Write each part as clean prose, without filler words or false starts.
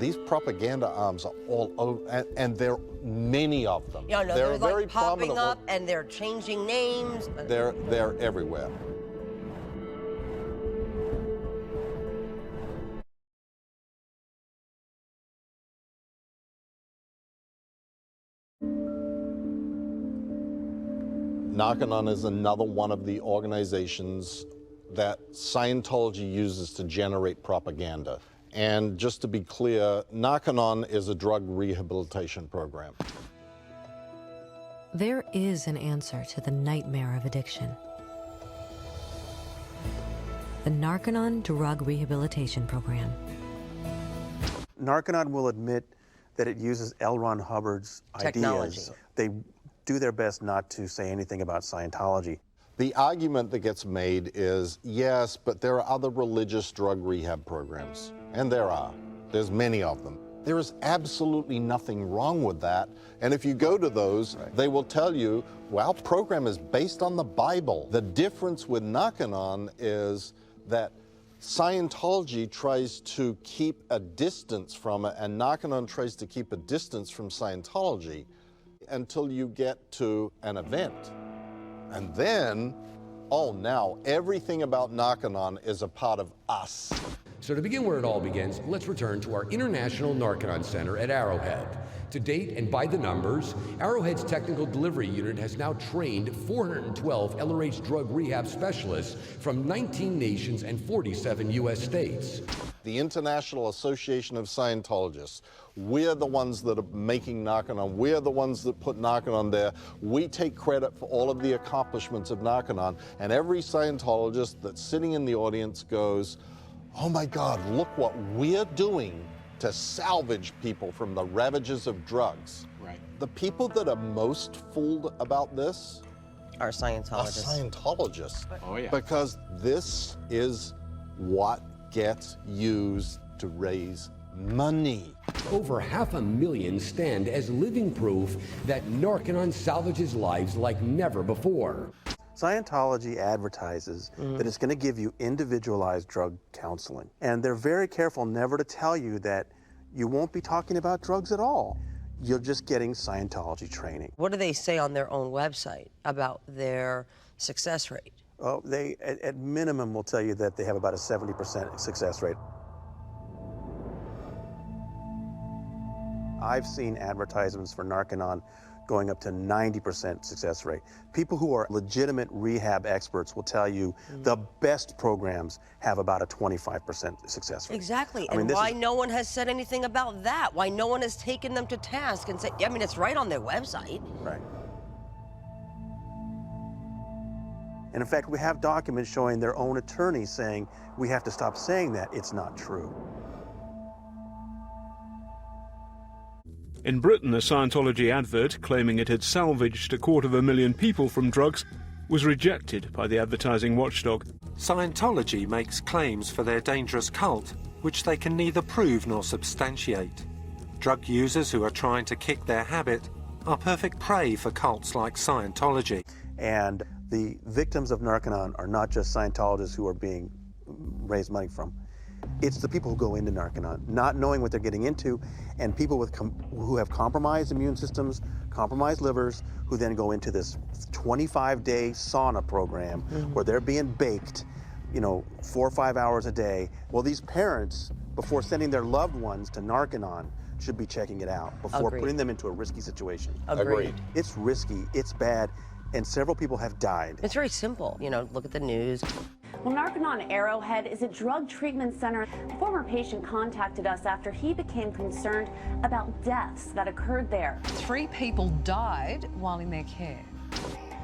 These propaganda arms are all over, and there are many of them. Yeah, no, they're they're very like popping prominent. up, and they're changing names. They're everywhere. Narcanon is another one of the organizations that Scientology uses to generate propaganda. And just to be clear, Narcanon is a drug rehabilitation program. There is an answer to the nightmare of addiction. The Narcanon Drug Rehabilitation Program. Narcanon will admit that it uses L. Ron Hubbard's Technology. ideas. They do their best not to say anything about Scientology. The argument that gets made is, yes, but there are other religious drug rehab programs. And there are. There's many of them. There is absolutely nothing wrong with that. And if you go to those, they will tell you, well, our program is based on the Bible. The difference with Narcanon is that Scientology tries to keep a distance from it, and Narcanon tries to keep a distance from Scientology until you get to an event. And then, oh, now everything about Narcanon is a part of us. So to begin where it all begins, let's return to our International Narcanon Center at Arrowhead. To date, and by the numbers, Arrowhead's technical delivery unit has now trained 412 LRH drug rehab specialists from 19 nations and 47 U.S. states. The International Association of Scientologists, we're the ones that are making Narcanon. We're the ones that put Narcanon there. We take credit for all of the accomplishments of Narcanon. And every Scientologist that's sitting in the audience goes, oh my God, look what we're doing to salvage people from the ravages of drugs. Right. The people that are most fooled about this Are Scientologists. are Scientologists. Oh, yeah. Because this is what gets used to raise money. Over 500,000 stand as living proof that Narcanon salvages lives like never before. Scientology advertises that it's going to give you individualized drug counseling. And they're very careful never to tell you that you won't be talking about drugs at all. You're just getting Scientology training. What do they say on their own website about their success rate? Oh, they, at minimum, will tell you that they have about a 70% success rate. I've seen advertisements for Narcanon going up to 90% success rate. People who are legitimate rehab experts will tell you the best programs have about a 25% success rate. Exactly. I mean, and this why is- no one has said anything about that? Why no one has taken them to task and said, I mean, it's right on their website. Right. And in fact, we have documents showing their own attorneys saying, we have to stop saying that. It's not true. In Britain, a Scientology advert claiming it had salvaged 250,000 people from drugs was rejected by the advertising watchdog. Scientology makes claims for their dangerous cult, which they can neither prove nor substantiate. Drug users who are trying to kick their habit are perfect prey for cults like Scientology. And the victims of Narcanon are not just Scientologists who are being raised money from. It's the people who go into Narcanon, not knowing what they're getting into, and people with who have compromised immune systems, compromised livers, who then go into this 25-day sauna program where they're being baked, 4 or 5 hours a day. Well, these parents, before sending their loved ones to Narcanon, should be checking it out before Agreed. putting them into a risky situation. Agreed. It's risky, it's bad, and several people have died. It's very simple. Look at the news. Well, Narcanon Arrowhead is a drug treatment center. A former patient contacted us after he became concerned about deaths that occurred there. 3 people died while in their care.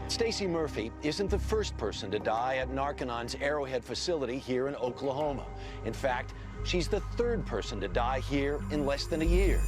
Stacy Murphy isn't the first person to die at Narcanon's Arrowhead facility here in Oklahoma. In fact, she's the 3rd person to die here in less than a year.